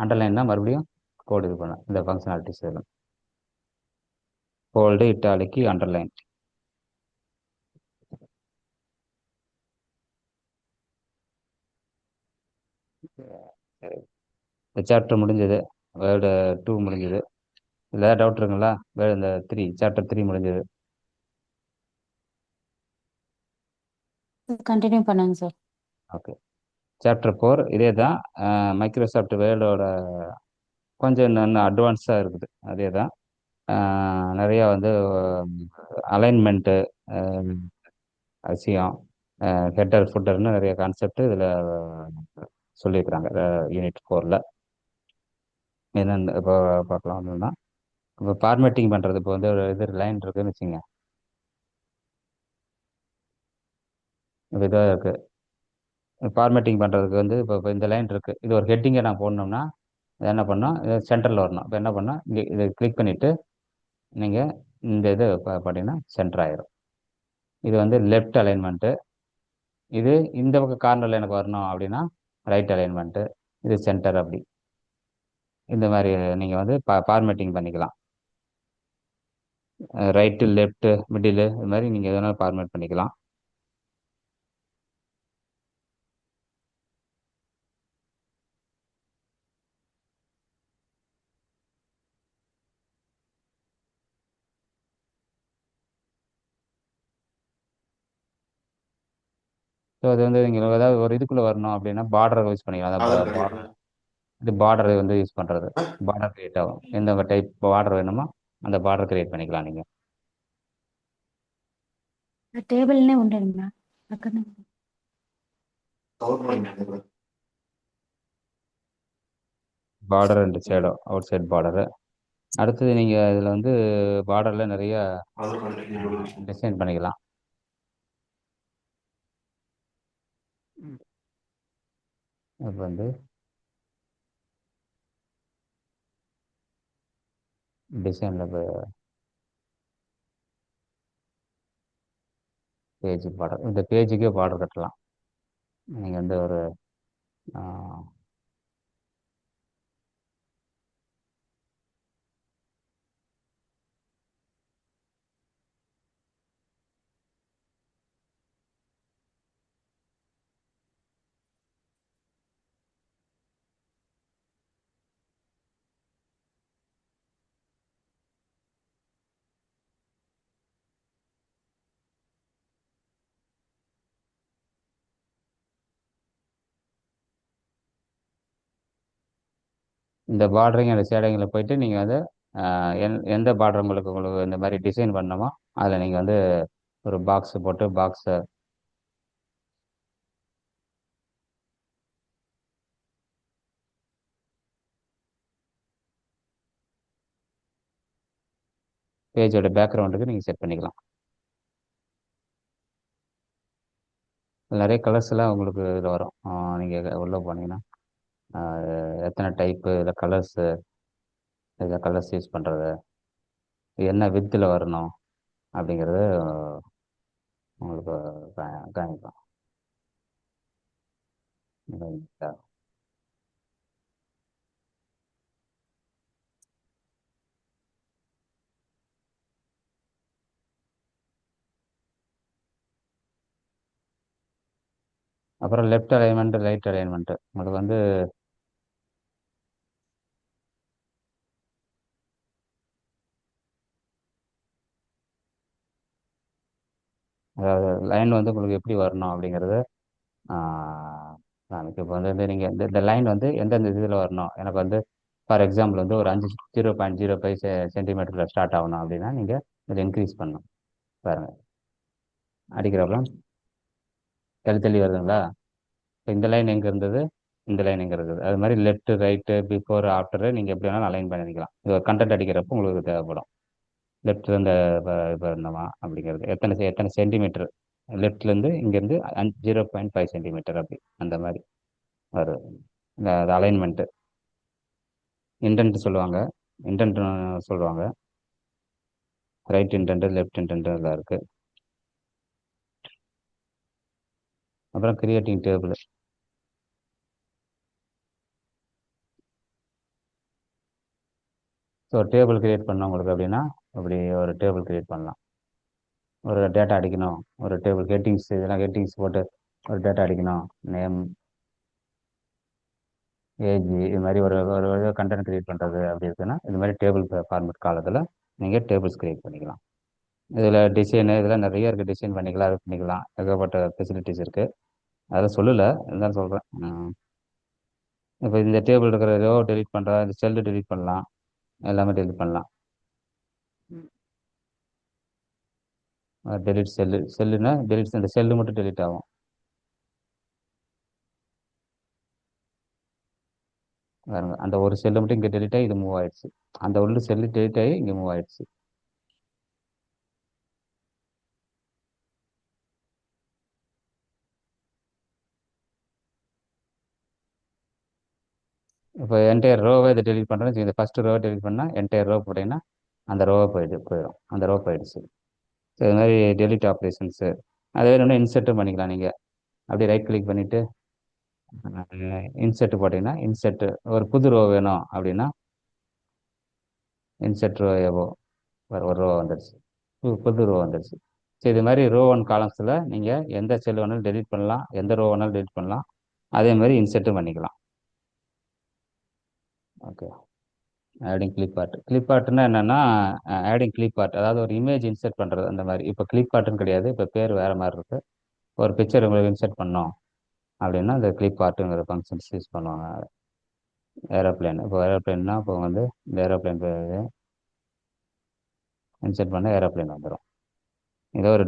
அண்டர்லைன் தான் மறுபடியும் கோடு இது பண்ணும். இந்த ஃபங்க்ஷனாலிட்டிஸ் வேணும், ஃபோல்டு இட்டாலிக்கு அண்டர்லைன். சரி, இந்த சாப்டர் முடிஞ்சது, வேர்டு 2 முடிஞ்சது. இதில் ஏதாவது டவுட் இருக்குங்களா? வேறு இந்த சாப்டர் 3 முடிஞ்சது. கண்டினியூ பண்ணுங்க சார். ஓகே, சாப்டர் 4 இதே தான். மைக்ரோசாஃப்ட் வேர்டோட கொஞ்சம் இன்னும் அட்வான்ஸாக இருக்குது, அதே தான். நிறையா வந்து அலைன்மெண்ட்டு அவசியம், ஹெட்டர் ஃபுட்டர்னு நிறைய கான்செப்ட் இதில் சொல்லியிருக்கிறாங்க யூனிட் 4ல். என்னென்னு இப்போ பார்க்கலாம். ஒன்றுனா இப்போ ஃபார்மேட்டிங் பண்ணுறது, இப்போ வந்து ஒரு இது லைன் இருக்குதுன்னு வச்சுங்க, இப்போ இதாக இருக்குது. ஃபார்மேட்டிங் பண்ணுறதுக்கு வந்து இப்போ இந்த லைன் இருக்குது, இது ஒரு ஹெட்டிங்கை நான் போடணும்னா இது என்ன பண்ணோம், இது சென்டரில் வரணும். இப்போ என்ன பண்ணால் இங்கே இதை கிளிக் பண்ணிவிட்டு நீங்கள் இந்த இது பார்த்தீங்கன்னா சென்டர் ஆயிரும். இது வந்து லெஃப்ட் அலைன்மெண்ட்டு. இது இந்த பக்கம் கார்னரில் எனக்கு வரணும் அப்படின்னா ரைட் அலைன்மெண்ட்டு. இது சென்டர். அப்படி இந்த மாதிரி நீங்கள் வந்து ஃபார்மேட்டிங் பண்ணிக்கலாம். ரைட்டு லெஃப்ட்டு மிடிலு, இது மாதிரி நீங்கள் எது வேணாலும் ஃபார்மேட் பண்ணிக்கலாம். ஸோ அது வந்து நீங்கள் ஏதாவது ஒரு இதுக்குள்ளே வரணும் அப்படின்னா பார்டரை யூஸ் பண்ணிக்கலாம். आधार அந்த कार्ड பார்டர் இது பார்டர் வந்து யூஸ் பண்ணுறது. பார்டர் கிரியேட் ஆகும். எந்த டைப் பார்டர் வேணுமோ அந்த பார்டர் கிரியேட் பண்ணிக்கலாம் நீங்கள். టేబుల్నే ఉండండి మ్యామ్ పక్కన government border and shadow outside border. அடுத்தது நீங்கள் இதில் வந்து பார்டரில் நிறைய आधार कार्ड டிசைன் பண்ணிக்கலாம். இப்போ வந்து டிசைனில் பேஜ் பார்டர், இந்த பேஜுக்கே பார்டர் கட்டலாம். நீங்கள் வந்து ஒரு இந்த பார்டரிங் அந்த ஷேடிங்கில் போயிட்டு நீங்கள் வந்து எந்த பார்டர் உங்களுக்கு உங்களுக்கு இந்த மாதிரி டிசைன் பண்ணணுமோ அதில் நீங்கள் வந்து ஒரு பாக்ஸ் போட்டு பாக்ஸை பேஜோட பேக்ரவுண்டுக்கு நீங்கள் செட் பண்ணிக்கலாம். இதுல நிறைய கலர்ஸ் எல்லாம் உங்களுக்கு இதில் வரும். நீங்கள் உள்ளே போனீங்கன்னா எத்தனை டைப்பு இதில் கலர்ஸு, இதில் கலர்ஸ் யூஸ் பண்ணுறது, என்ன வித்தில் வரணும் அப்படிங்கிறது உங்களுக்கு காமிக்கும். அப்புறம் லெஃப்ட் அலைன்மெண்ட் ரைட் அலைன்மெண்ட் உங்களுக்கு வந்து அதாவது லைன் வந்து உங்களுக்கு எப்படி வரணும் அப்படிங்கிறது காமிக்கும். இப்போ வந்து நீங்கள் இந்த லைன் வந்து எந்தெந்த இதில் வரணும், எனக்கு வந்து ஃபார் எக்ஸாம்பிள் வந்து ஒரு 0.05 சென்டிமீட்டரில் ஸ்டார்ட் ஆகணும் அப்படின்னா நீங்கள் இதில் இன்க்ரீஸ் பண்ணணும். பாருங்கள் அடிக்கிறப்பலாம் தள்ளி தள்ளி வருதுங்களா? இப்போ இந்த லைன் எங்கே இருந்தது, இந்த லைன் எங்கே இருக்குது, அது மாதிரி லெஃப்ட் ரைட்டு பிஃபோர் ஆஃப்டரு நீங்கள் எப்படி வேணாலும் அலைன் பண்ணிக்கலாம். இது ஒரு கண்டென்ட் அடிக்கிறப்போ உங்களுக்கு தேவைப்படும். லெஃப்ட்ல இந்த இப்போ இருந்தோமா அப்படிங்கிறது எத்தனை எத்தனை சென்டிமீட்டர் லெஃப்ட்லேருந்து இங்கேருந்து 0.5 சென்டிமீட்டர் அப்படி அந்த மாதிரி வருது. இந்த அலைன்மெண்ட்டு இன்டென்ட் சொல்லுவாங்க, இன்டென்ட் சொல்லுவாங்க. ரைட் இன்டென்ட் லெஃப்ட் இன்டென்ட் எல்லாம் இருக்குது. அப்புறம் creating table. So table create பண்ண உங்களுக்கு அப்படின்னா அப்படி ஒரு டேபிள் கிரியேட் பண்ணலாம். ஒரு டேட்டா அடிக்கணும், ஒரு டேபிள் ஹெட்டிங்ஸ், இதெல்லாம் ஹெட்டிங்ஸ் போட்டு ஒரு டேட்டா அடிக்கணும், நேம் ஏஜ், இது மாதிரி ஒரு கண்டென்ட் கிரியேட் பண்ணுறது அப்படி இருக்குன்னா இது மாதிரி டேபிள் ஃபார்மேட் காலத்தில் நீங்கள் டேபிள்ஸ் கிரியேட் பண்ணிக்கலாம். இதில் டிசைனு இதெல்லாம் நிறைய இருக்குது, டிசைன் பண்ணிக்கலாம், அது பண்ணிக்கலாம், ஏகப்பட்ட ஃபெசிலிட்டிஸ் இருக்குது. அதெல்லாம் சொல்லலை, இருந்தாலும் சொல்கிறேன். இப்போ இந்த டேபிள் இருக்கிற ரோ டெலிட் பண்ணுறா, இந்த செல்லு டெலிட் பண்ணலாம், எல்லாமே டெலிட் பண்ணலாம். டெலிட் செல்லுன்னா டெலிட், இந்த செல்லு மட்டும் டெலிட் ஆகும். பாருங்க அந்த ஒரு செல்லு மட்டும் இங்கே டெலிட் ஆகி இது மூவ் ஆயிடுச்சு, அந்த உள்ள செல்லு டெலிட் ஆகி இங்கே மூவ் ஆயிடுச்சு. இப்போ என்டையர் ரோவை இதை டெலிட் பண்ணுறேன்னு இந்த ஃபஸ்ட்டு ரோவை டெலிட் பண்ணால் என்டையர் ரோ போட்டிங்கன்னா அந்த ரோவை போயிடும், அந்த ரோ போயிடுச்சு. ஸோ இது மாதிரி டெலிட் ஆப்ரேஷன்ஸு அதே வேணும்னா இன்செர்ட்டும் பண்ணிக்கலாம். நீங்கள் அப்படியே ரைட் கிளிக் பண்ணிவிட்டு இன்செர்ட் போட்டிங்கன்னா இன்செர்ட் ஒரு புது ரோ வேணும் அப்படின்னா இன்செர்ட் ரோ எவோ ஒரு ரோ வந்துடுச்சு, புது ரோ வந்துடுச்சு. ஸோ இது மாதிரி ரோ ஒன் காலம்ஸில் நீங்கள் எந்த செல் வேணாலும் டெலிட் பண்ணலாம், எந்த ரோ வேணாலும் டெலிட் பண்ணலாம், அதே மாதிரி இன்செர்ட்டும் பண்ணிக்கலாம். ஓகே. ஆடிங் கிளிப் ஆர்ட்னா என்னென்னா ஆடிங் கிளிப் ஆர்ட், அதாவது ஒரு இமேஜ் இன்செர்ட் பண்ணுறது அந்த மாதிரி. இப்போ கிளிப் ஆர்ட்னு கிடையாது, இப்போ பேர் வேறு மாதிரி இருக்குது. ஒரு பிக்சர் உங்களுக்கு இன்சர்ட் பண்ணோம் அப்படின்னா இந்த கிளிப் ஆர்ட்டுங்கிற ஃபங்க்ஷன்ஸ் யூஸ் பண்ணுவாங்க. ஏரோப்ளேன், இப்போ ஏரோப்ளேன்னா இப்போ வந்து இந்த ஏரோப்ளேன் இன்சர்ட் பண்ண ஏரோப்ளேன் வந்துடும். ஏதோ ஒரு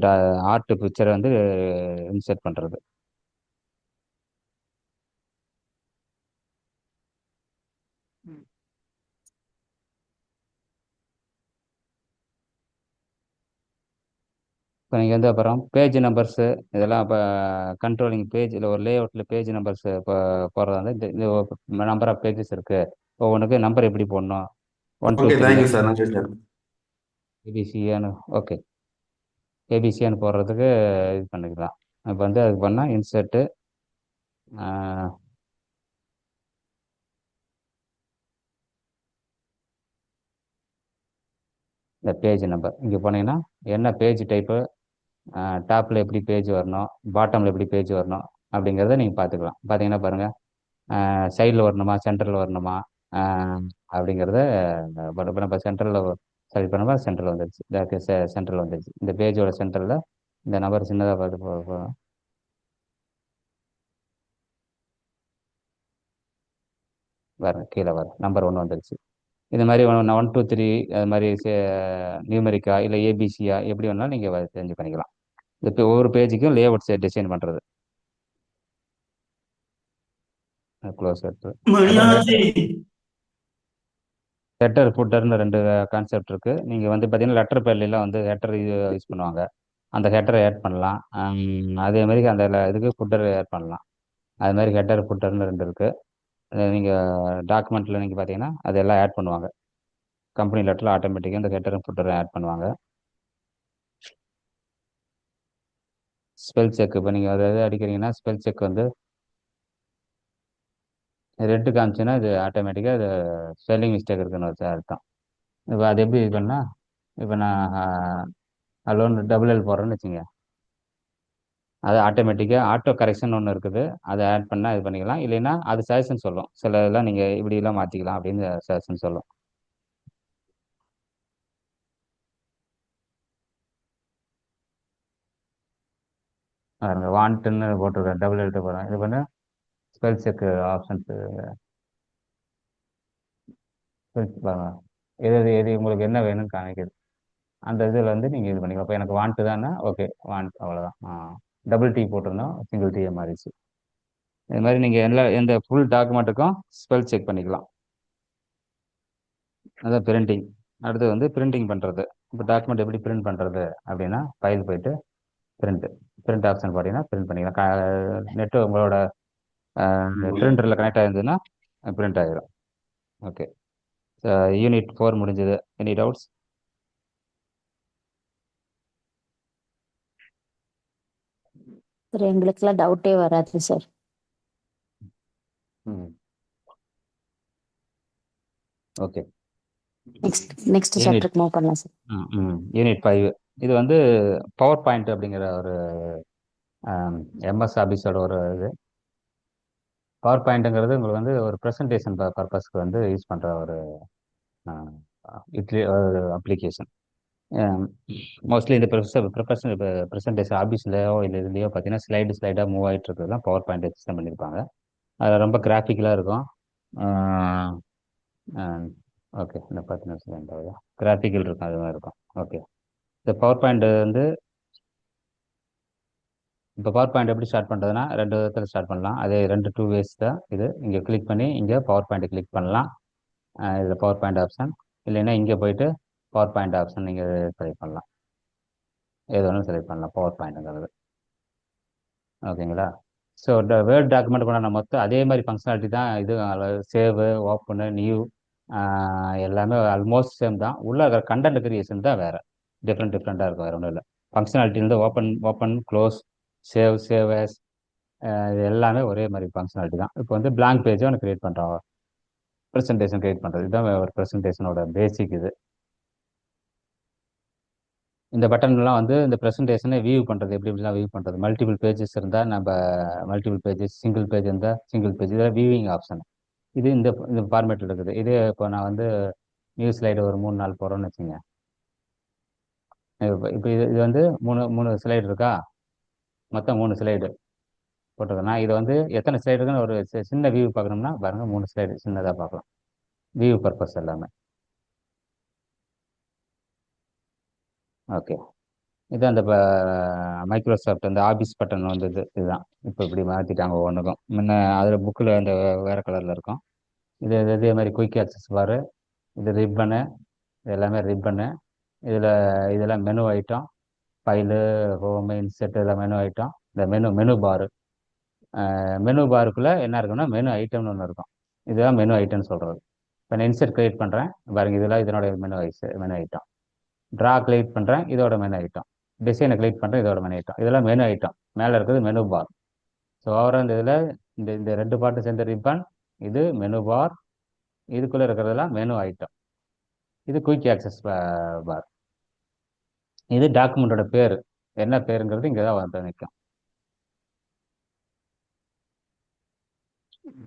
ஆர்ட் பிக்சரை வந்து இன்சர்ட் பண்ணுறது. இப்போ நீங்கள் வந்து அப்புறம் பேஜ் நம்பர்ஸு இதெல்லாம் இப்போ கண்ட்ரோலிங் பேஜ் இல்லை ஒரு லேஅவுட்டில் பேஜ் நம்பர்ஸ் இப்போ போடுறதா இருந்தால் இந்த நம்பர் ஆஃப் பேஜஸ் இருக்குது. ஒவ்வொன்றுக்கு நம்பர் எப்படி போடணும், 1 2 ஓகே 3 தேங்க்யூ சார், நன்றி சார். ஏபிசியான்னு ஓகே ஏபிசியான்னு போடுறதுக்கு இது பண்ணிக்கலாம். இப்போ வந்து அதுக்கு பண்ணால் இன்சர்ட்டு இந்த பேஜ் நம்பர் இங்கே போனீங்கன்னா என்ன பேஜ் டைப்பு, டாப்பில் எப்படி பேஜ் வரணும், பாட்டமில் எப்படி பேஜ் வரணும் அப்படிங்கிறத நீங்கள் பார்த்துக்கலாம். பார்த்தீங்கன்னா பாருங்கள், சைடில் வரணுமா சென்டரில் வரணுமா அப்படிங்கிறத இப்போ நம்ம சென்டரில் செலக்ட் பண்ணோமா சென்டரில் வந்துடுச்சு. சென்டரில் வந்துடுச்சு. இந்த பேஜோட சென்டரில் இந்த நம்பர் சின்னதாக பார்த்து வரணும், கீழே வரும் நம்பர் 1 வந்துடுச்சு. இந்த மாதிரி 1 2 3 அது மாதிரி நியூமெரிக்கா இல்லை ஏபிசியா எப்படி வேணாலும் நீங்கள் தெரிஞ்சு பண்ணிக்கலாம். இப்போ ஒவ்வொரு பேஜுக்கும் லேஅவுட்ஸ் டிசைன் பண்ணுறது. க்ளோஸ் எடுத்து மணியாச்சி. ஹெட்டர் ஃபுட்டர்னு 2 கான்செப்ட் இருக்குது. நீங்கள் வந்து பார்த்தீங்கன்னா லெட்டர் பேர்லாம் வந்து ஹெட்டர் யூஸ் பண்ணுவாங்க. அந்த ஹெட்டரை ஆட் பண்ணலாம். அதே மாதிரி அந்த இதுக்கு ஃபுட்டர் ஆட் பண்ணலாம். அது மாதிரி ஹெட்டர் ஃபுட்டர்னு 2 இருக்குது. நீங்கள் டாக்குமெண்ட்டில் நீங்கள் பார்த்தீங்கன்னா அதெல்லாம் ஆட் பண்ணுவாங்க. கம்பெனி லெட்டரில் ஆட்டோமேட்டிக்காக இந்த ஹெட்டரும் ஃபுட்டரும் ஆட் பண்ணுவாங்க. ஸ்பெல் செக் இப்போ நீங்கள் அதாவது அடிக்கிறீங்கன்னா ஸ்பெல் செக் வந்து ரெட்டு காமிச்சுன்னா இது ஆட்டோமேட்டிக்காக அது ஸ்பெல்லிங் மிஸ்டேக் இருக்குன்னு வச்சு அர்த்தம். இப்போ அது எப்படி இது பண்ணால் இப்போ நான் அலோன் டபுள் எல் போடுறேன்னு வச்சுங்க, அது ஆட்டோமேட்டிக்காக ஆட்டோ கரெக்ஷன் ஒன்று இருக்குது. அதை ஆட் பண்ணால் இது பண்ணிக்கலாம். இல்லைன்னா அது சஜஷன் சொல்லும். சில இதெல்லாம் நீங்கள் இப்படிலாம் மாற்றிக்கலாம் அப்படின்னு சஜஷன் சொல்லும். வாண்ட்டுன்னு போட்டிருக்கேன், டபுள் எழுத்து போடுறேன். இது பண்ண ஸ்பெல் செக் ஆப்ஷன்ஸ் பாருங்க, எது உங்களுக்கு என்ன வேணும்னு காமிக்குது. அந்த இதில் வந்து நீங்கள் இது பண்ணிக்கலாம். இப்போ எனக்கு வாண்ட்டு தானே, ஓகே வாண்ட் அவ்வளோதான். டபுள் டீ போட்டிருந்தோம், சிங்கிள் டீயை மாறிடுச்சு. இது மாதிரி நீங்கள் எந்த ஃபுல் டாக்குமெண்ட்டுக்கும் ஸ்பெல் செக் பண்ணிக்கலாம். அதான் பிரிண்டிங். அடுத்து வந்து பிரிண்டிங் பண்ணுறது. இப்போ டாக்குமெண்ட் எப்படி பிரிண்ட் பண்ணுறது அப்படின்னா ஃபைல் போயிட்டு பிரிண்ட் ஆப்ஷன் பார்த்தீங்கன்னா பிரிண்ட் பண்ணிக்கலாம். நெட்டு உங்களோட பிரிண்டரில் கனெக்ட் ஆயிருந்ததுன்னா பிரிண்ட் ஆகிடும். ஓகே, யூனிட் 4 முடிஞ்சது. Any doubts? சார் எங்களுக்குலாம் டவுட்டே வராது சார். ம் ஓகே, நெக்ஸ்ட் யூனிட் சாப்டருக்கு மூவ் பண்ணலாம் சார். யூனிட் 5 இது வந்து பவர் பாயிண்ட் அப்படிங்கிற ஒரு எம்எஸ் ஆஃபீஸோட ஒரு இது. பவர் பாயிண்ட்டுங்கிறது உங்களுக்கு வந்து ஒரு ப்ரெசன்டேஷன் பர்பஸ்க்கு வந்து யூஸ் பண்ணுற ஒரு ஒரு அப்ளிகேஷன். மோஸ்ட்லி இந்த ப்ரெசன்டேஷன் ஆஃபீஸ்லையோ இல்லை இதுலையோ பார்த்தீங்கன்னா ஸ்லைடாக மூவ் ஆகிட்டு இருக்கிறது தான் பவர் பாயிண்ட் சிஸ்டம் பண்ணியிருப்பாங்க. அதில் ரொம்ப கிராஃபிக்கலாக இருக்கும். ஓகே, இந்த 10 நிமிஷம் கிராஃபிக்கல் இருக்கும், அது மாதிரி இருக்கும். ஓகே, இந்த பவர் பாயிண்ட் வந்து இப்போ பவர் பாயிண்ட் எப்படி ஸ்டார்ட் பண்ணுறதுன்னா 2 விதத்தில் ஸ்டார்ட் பண்ணலாம். அதே 2 வேஸ் தான் இது. இங்கே கிளிக் பண்ணி இங்கே பவர் பாயிண்ட் கிளிக் பண்ணலாம். இதில் பவர் பாயிண்ட் ஆப்ஷன், இல்லைன்னா இங்கே போயிட்டு பவர் பாயிண்ட் ஆப்ஷன் நீங்கள் செலக்ட் பண்ணலாம். எது வேணாலும் செலக்ட் பண்ணலாம் பவர் பாயிண்ட்டுங்கிறது. ஓகேங்களா? ஸோ வேர்ட் டாக்குமெண்ட் கூட நம்ம மொத்தம் அதே மாதிரி ஃபங்க்ஷனாலிட்டி தான். இது சேவு, ஓப்பனு, நியூ எல்லாமே ஆல்மோஸ்ட் சேம் தான். உள்ள இருக்கிற கண்டென்ட் கிரியேஷன் தான் வேறு டிஃப்ரெண்ட்டாக இருக்கும். வேறு ஒன்றும் இல்லை. ஃபங்க்ஷனாலிட்டி வந்து ஓப்பன் க்ளோஸ், சேவ் as இது எல்லாமே ஒரே மாதிரி ஃபங்க்ஷனாலிட்டி தான். இப்போ வந்து blank பேஜை ஒன்று கிரியேட் பண்ணுறோம், ப்ரெசன்டேஷன் கிரியேட் பண்ணுறது. இதுதான் ஒரு ப்ரெசன்டேஷனோட பேசிக். இது இந்த பட்டன்லாம் வந்து இந்த ப்ரெசன்டேஷனை வியூ பண்ணுறது எப்படிலாம் வியூ பண்ணுறது. மல்டிபிள் பேஜஸ் இருந்தால் நம்ம மல்டிபிள் பேஜஸ், சிங்கிள் பேஜ் இருந்தால் சிங்கிள் பேஜ், இதெல்லாம் வியூவிங் ஆப்ஷன். இது இந்த ஃபார்மேட்டில் இருக்குது. இதே இப்போ நான் வந்து நியூ ஸ்லைடு ஒரு 3 4 போடுறோன்னு வச்சுங்க. இப்போ இது வந்து 3 ஸ்லைடு இருக்கா. மொத்தம் 3 ஸ்லைடு போட்டிருக்கேன். நான் இதை வந்து எத்தனை ஸ்லைடு இருக்குன்னு ஒரு சின்ன வியூ பார்க்கணும்னா பாருங்க, 3 ஸ்லைடு சின்னதாக பார்க்கலாம், வியூ பர்பஸ் எல்லாமே. ஓகே, இது அந்த மைக்ரோசாஃப்ட் அந்த ஆஃபீஸ் பட்டன் வந்தது இதுதான். இப்போ இப்படி மாற்றிட்டாங்க ஒவ்வொன்றுக்கும். முன்ன அதில் புக்கில் அந்த வேறு கலரில் இருக்கும். இது இதே மாதிரி குயிக் ஆக்சஸ் பாரு, இது ரிப்பனு, இது எல்லாமே ரிப்பனு. இதில் இதெல்லாம் menu item, file, home, insert, இதெல்லாம் மெனு ஐட்டம். இந்த மெனு பாரு, மெனு பாருக்குள்ளே என்ன இருக்குன்னா மெனு ஐட்டம்னு ஒன்று இருக்கும். இதுதான் மெனு ஐட்டம்னு சொல்கிறது. இப்போ நான் இன்செர்ட் கிரியேட் பண்ணுறேன் பாருங்க, இதெல்லாம் இதனோட மெனு ஐட்டம். ட்ரா கிரியேட் பண்ணுறேன், இதோட மெனு ஐட்டம். டிசைனை கிரியேட் பண்ணுறேன், இதோட மெனு ஐட்டம். இதெல்லாம் மெனு ஐட்டம். மேலே இருக்கிறது மெனு பார். ஸோ ஓவரால் இந்த இதில் இந்த ரெண்டு பாட்டு சேர்ந்த ரிப்பன், இது மெனு பார், இதுக்குள்ளே இருக்கிறதெல்லாம் மெனு ஐட்டம். இது குயிக் ஆக்சஸ் பார். இது டாக்குமெண்ட்டோட பேர், என்ன பேருங்கிறது இங்கே தான் வந்து நிற்கும்.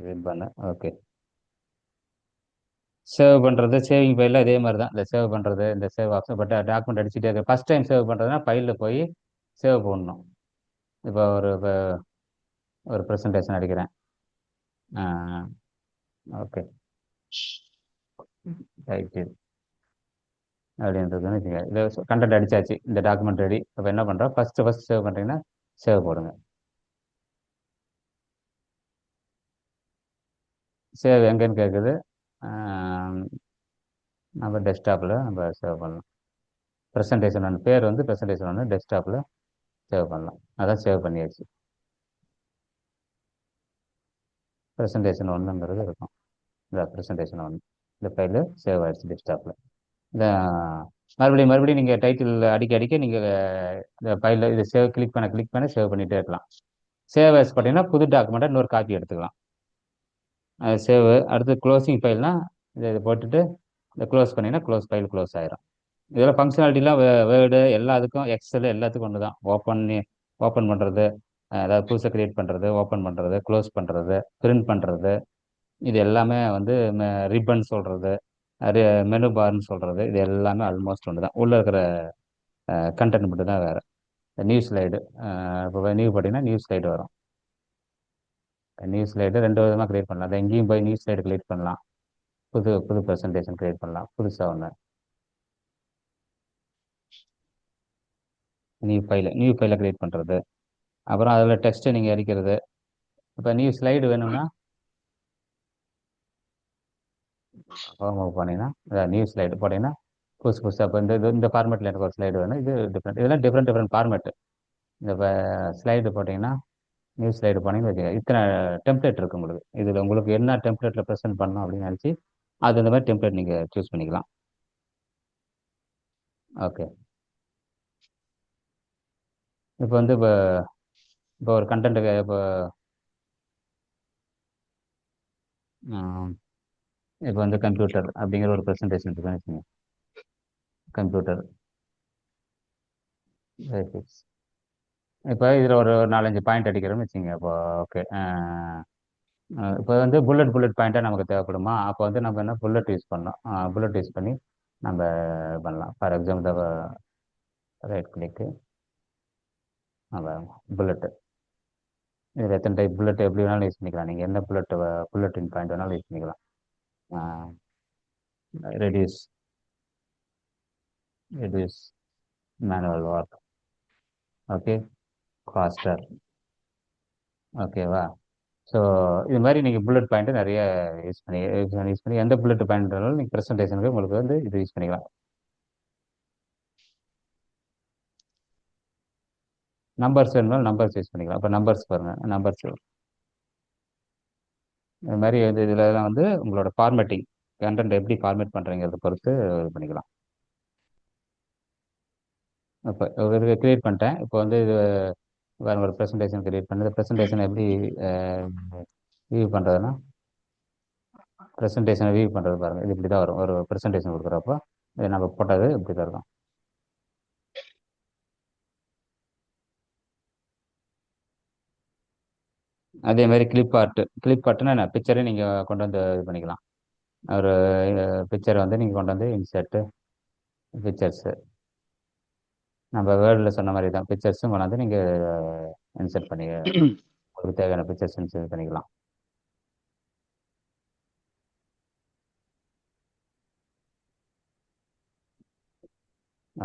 Ribbon, okay. சேவ் பண்ணுறது, சேவிங் ஃபைலில் அதே மாதிரி தான். இந்த சேவ் பண்ணுறது, இந்த சேவ் ஆப்ஷன். பட் டாக்குமெண்ட் அடிச்சுட்டே இருக்கு. ஃபஸ்ட் டைம் சேவ் பண்ணுறதுனா ஃபைலில் போய் சேவ் பண்ணணும். இப்போ ஒரு ப்ரெசன்டேஷன் அடிக்கிறேன். ஓகே, ரைட்டு அப்படின்றதுன்னு வச்சுங்க. இதை கண்டென்ட் அடிச்சாச்சு, இந்த டாக்குமெண்ட் ரெடி. அப்போ என்ன பண்ணுறோம், ஃபஸ்ட்டு சேவ் பண்ணுறீங்கன்னா சேவ் போடுங்க. சேவ் எங்கேன்னு கேட்குது. நம்ம டெஸ்க்டாப்பில் நம்ம சேவ் பண்ணலாம். ப்ரெசன்டேஷன் ஒன்று, பேர் வந்து ப்ரெசன்டேஷன் ஒன்று, டெஸ்க்டாப்பில் சேவ் பண்ணலாம். அதான் சேவ் பண்ணியாச்சு. ப்ரெசன்டேஷன் ஒன்றுங்கிறது இருக்கும். இந்த ப்ரெசன்டேஷன் ஒன்று, இந்த ஃபைலு சேவ் ஆயிடுச்சு டெஸ்க்டாப்பில். இந்த மறுபடியும் நீங்கள் டைட்டில் அடிக்க நீங்கள் இந்த ஃபைலில் இதை சேவ் கிளிக் பண்ண சேவ் பண்ணிகிட்டே இருக்கலாம். சேவ் ஆஸ் பார்த்தீங்கன்னா புது டாக்குமெண்ட்டை இன்னொரு காப்பி எடுத்துக்கலாம். அது சேவ். அடுத்து க்ளோசிங் ஃபைல்னா இதை போட்டுட்டு இதை க்ளோஸ் பண்ணிங்கன்னா ஃபைல் க்ளோஸ் ஆயிரும். இதில் ஃபங்க்ஷனாலிட்டிலாம் வேர்டு எல்லாத்துக்கும், எக்ஸல் எல்லாத்துக்கும் ஒன்று தான். ஓப்பன் பண்ணுறது, அதாவது புதுசாக க்ரியேட் பண்ணுறது, ஓப்பன் பண்ணுறது, க்ளோஸ் பண்ணுறது, பிரிண்ட் பண்ணுறது, இது எல்லாமே வந்து ரிப்பன் சொல்கிறது, மெனு பார்னு சொல்கிறது, இது எல்லாமே ஆல்மோஸ்ட் ஒன்று தான். உள்ளே இருக்கிற கண்டென்ட் மட்டும் தான் வேறு. நியூ ஸ்லைடு, இப்போ நியூ பார்த்தீங்கன்னா நியூ ஸ்லைடு வரும். நியூ ஸ்லைடு ரெண்டு விதமாக க்ரியேட் பண்ணலாம். அதை எங்கேயும் போய் நியூ ஸ்லைடு க்ரியேட் பண்ணலாம், புது புது ப்ரெசன்டேஷன் க்ரியேட் பண்ணலாம், புதுசாக ஒன்று நியூ ஃபைலை க்ரியேட் பண்ணுறது. அப்புறம் அதில் டெக்ஸ்ட்டை நீங்கள் அடிக்கிறது. இப்போ நியூ ஸ்லைடு வேணும்னா ஹோம் போனீங்கன்னா நியூ ஸ்லைடு போட்டிங்கன்னா புதுசாக இப்போ இந்த ஃபார்மேட்டில் எனக்கு ஒரு ஸ்லைடு வேணும், இது டிஃப்ரெண்ட், இதெல்லாம் டிஃப்ரெண்ட் ஃபார்மேட்டு. இந்த ஸ்லைடு போட்டிங்கன்னா நியூ ஸ்லைடு போனீங்கன்னு வச்சுக்கோங்க, இத்தனை டெம்ப்ளேட் இருக்குது உங்களுக்கு. இதில் உங்களுக்கு என்ன டெம்ப்ளேட்டில் ப்ரெசென்ட் பண்ணணும் அப்படின்னு நினச்சி அது இந்த மாதிரி டெம்ப்ளேட் நீங்கள் சூஸ் பண்ணிக்கலாம். ஓகே, இப்போ வந்து இப்போ ஒரு கண்டென்ட்டுக்கு இப்போ வந்து கம்ப்யூட்டர் அப்படிங்கிற ஒரு ப்ரெசன்டேஷன் இருக்குன்னு வச்சுக்கோங்க. Computer basics. இப்போ இதில் ஒரு 4-5 பாயிண்ட் அடிக்கிறோம்னு வச்சுங்க. இப்போ ஓகே, இப்போ வந்து புல்லட் பாயிண்ட்டாக நமக்கு தேவைப்படுமா? அப்போ வந்து நம்ம என்ன புல்லட் யூஸ் பண்ணோம், புல்லட் யூஸ் பண்ணி நம்ம பண்ணலாம். ஃபார் எக்ஸாம்பிள் ரைட் கிளிக்கு, நம்ம புல்லட்டு, இதில் எத்தனை டைப் புல்லட் எப்படி வேணாலும் யூஸ் பண்ணிக்கலாம். நீங்கள் என்ன புல்லட்டின் பாயிண்ட் வேணாலும் யூஸ் பண்ணிக்கலாம். Reduce manual work, okay, faster, ஓகேவா? ஸோ இது மாதிரி நீங்கள் புல்லட் பாயிண்ட்டு நிறைய யூஸ் பண்ணி எந்த புல்லட் பாயிண்ட்னாலும் நீங்கள் ப்ரெசன்டேஷனுக்கு உங்களுக்கு வந்து இது யூஸ் பண்ணிக்கலாம். நம்பர்ஸ் வேணும்னாலும் நம்பர்ஸ் யூஸ் பண்ணிக்கலாம். இப்போ நம்பர்ஸ் பாருங்கள், நம்பர்ஸ் இது மாதிரி இதெல்லாம் வந்து உங்களோட ஃபார்மேட்டிங், கண்டென்ட் எப்படி ஃபார்மேட் பண்ணுறீங்கிறத பொறுத்து இது பண்ணிக்கலாம். இப்போ ஒரு க்ரியேட் பண்ணிட்டேன். இப்போ வந்து இது வேறு ஒரு ப்ரெசன்டேஷன் க்ரியேட் பண்ணி ப்ரெசன்டேஷன் எப்படி வியூ பண்ணுறதுன்னா, ப்ரெசன்டேஷனை வியூ பண்ணுறது பாருங்கள், இது இப்படி தான் வரும். ஒரு ப்ரெசன்டேஷன் கொடுக்குறப்போ இது நம்ம போட்டது இப்படி தான் இருக்கும். அதே மாதிரி கிளிப் ஆர்ட்னா என்ன, பிக்சரை நீங்கள் கொண்டு வந்து இது பண்ணிக்கலாம். ஒரு பிக்சரை வந்து நீங்கள் கொண்டு வந்து இன்சர்ட்டு பிக்சர்ஸு, நம்ம வேர்டில் சொன்ன மாதிரி தான் பிக்சர்ஸும் கொண்டாந்து நீங்கள் இன்சர்ட் பண்ணி உங்களுக்கு தேவையான பிக்சர்ஸ் இன்சர்ட் பண்ணிக்கலாம்.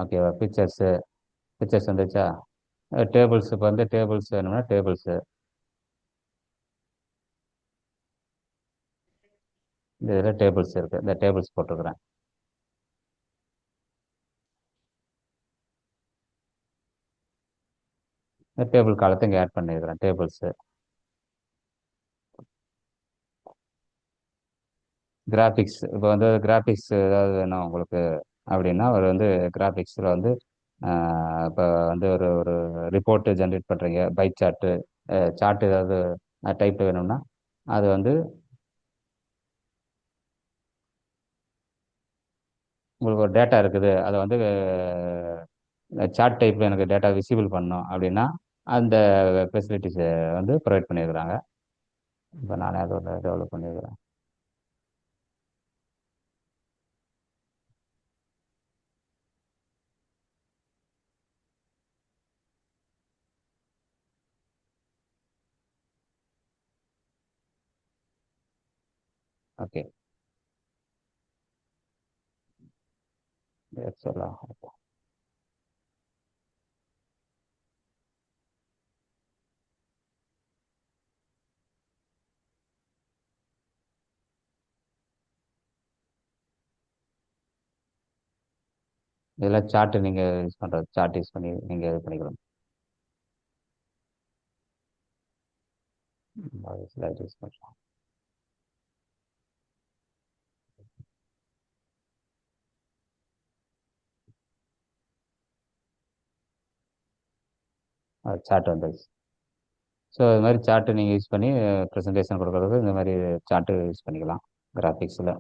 ஓகேவா? பிக்சர்ஸ் வந்துச்சா? டேபிள்ஸ் இப்போ வந்து டேபிள்ஸ் வேணும்னா டேபிள்ஸு இந்த இதில் டேபிள்ஸ் இருக்குது. இந்த டேபிள்ஸ் போட்டுக்கிறேன். இந்த டேபிள் காலத்தை இங்கே ஆட் பண்ணியிருக்கிறேன். டேபிள்ஸு கிராஃபிக்ஸ் இப்போ வந்து கிராஃபிக்ஸ் ஏதாவது வேணும் உங்களுக்கு அப்படின்னா ஒரு வந்து கிராஃபிக்ஸில் வந்து இப்போ வந்து ஒரு ஒரு ரிப்போர்ட்டு ஜென்ரேட் பண்ணுறீங்க, பை சார்ட்டு ஏதாவது டைப் வேணும்னா அது வந்து உங்களுக்கு ஒரு டேட்டா இருக்குது, அதை வந்து சார்ட் டைப்பில் எனக்கு டேட்டா விசிபிள் பண்ணணும் அப்படின்னா அந்த ஃபெசிலிட்டிஸை வந்து ப்ரொவைட் பண்ணியிருக்கிறாங்க. இப்போ நானே அதை ஒரு டெவலப் பண்ணியிருக்கிறேன். ஓகே, சொல்லலாம். இதெல்லாம் சார்ட்டு நீங்கள் யூஸ் பண்ணுறது, சார்ட் யூஸ் பண்ணி நீங்கள் இது பண்ணிக்கலாம். ஸ்லைட் யூஸ் பண்ணுறோம். சார்ட் வந்துடுச்சு. ஸோ இது மாதிரி சார்ட்டு நீங்கள் யூஸ் பண்ணி ப்ரெசன்டேஷன் கொடுக்குறது இந்த மாதிரி சார்ட்டு யூஸ் பண்ணிக்கலாம் கிராஃபிக்ஸில்.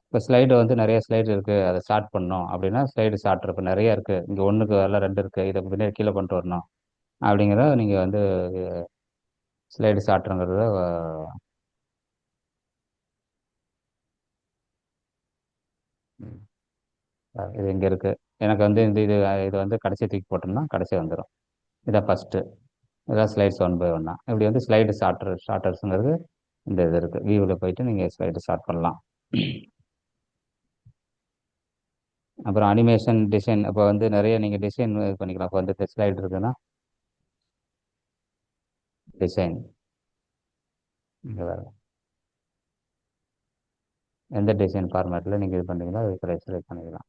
இப்போ ஸ்லைடு வந்து நிறைய ஸ்லைடு இருக்குது, அதை ஷார்ட் பண்ணணும் அப்படின்னா ஸ்லைடு ஷார்ட் இப்போ நிறைய இருக்குது, இங்கே ஒன்றுக்கு வரல 2 இருக்குது, இதை பின்னாடி கீழே கொண்டு வரணும் அப்படிங்கிறத நீங்கள் வந்து ஸ்லைடு ஷார்ட்டுங்கிறத இது இங்கே இருக்குது. எனக்கு வந்து இது வந்து கடைசி தூக்கி போட்டோம்னா கடைசி வந்துடும். இதான் ஃபஸ்ட்டு. இதான் ஸ்லைட்ஸ் 1 பை 1. இப்படி வந்து ஸ்லைடு ஷார்ட்டர்ஸுங்கிறது இந்த இது இருக்குது. வியூவில் போயிட்டு நீங்கள் ஸ்லைடு ஷார்ட் பண்ணலாம். அப்புறம் அனிமேஷன் டிசைன் இப்போ வந்து நிறைய நீங்கள் டிசைன் இது பண்ணிக்கலாம். இப்போ வந்து ஸ்லைடு இருக்குதுன்னா டிசைன் இங்கே வேறு எந்த டிசைன் ஃபார்மேட்டில் நீங்கள் இது பண்ணுறீங்களோ அது செலக்ட் பண்ணிக்கலாம்.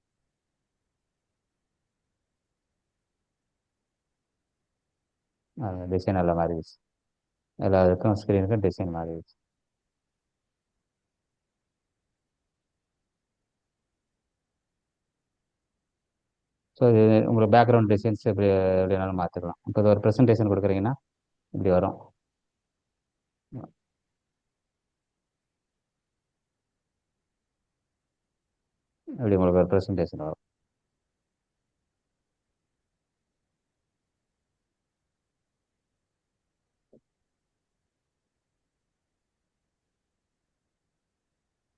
டிசைன் எல்லாம் மாறிடுச்சு. எல்லாத்துக்கும் ஸ்க்ரீனுக்கும் டிசைன் மாறிடுச்சு. ஸோ இது உங்களுக்கு பேக்ரவுண்ட் டிசைன்ஸ் எப்படினாலும் மாற்றிக்கலாம். இப்போ இது ஒரு ப்ரெசன்டேஷன் கொடுக்குறீங்கன்னா இப்படி வரும். இப்படி உங்களுக்கு ஒரு ப்ரெசன்டேஷன் வரும்.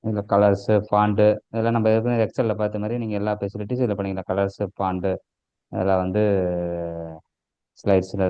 இதில் கலர்ஸு ஃபாண்டு இதெல்லாம் நம்ம ஏற்கனவே எக்ஸலில் பார்த்த மாதிரி நீங்கள் எல்லா ஃபெசிலிட்டிஸும் இதில் பண்ணிக்கலாம். கலர்ஸு ஃபாண்டு இதெல்லாம் வந்து ஸ்லைட்ஸில்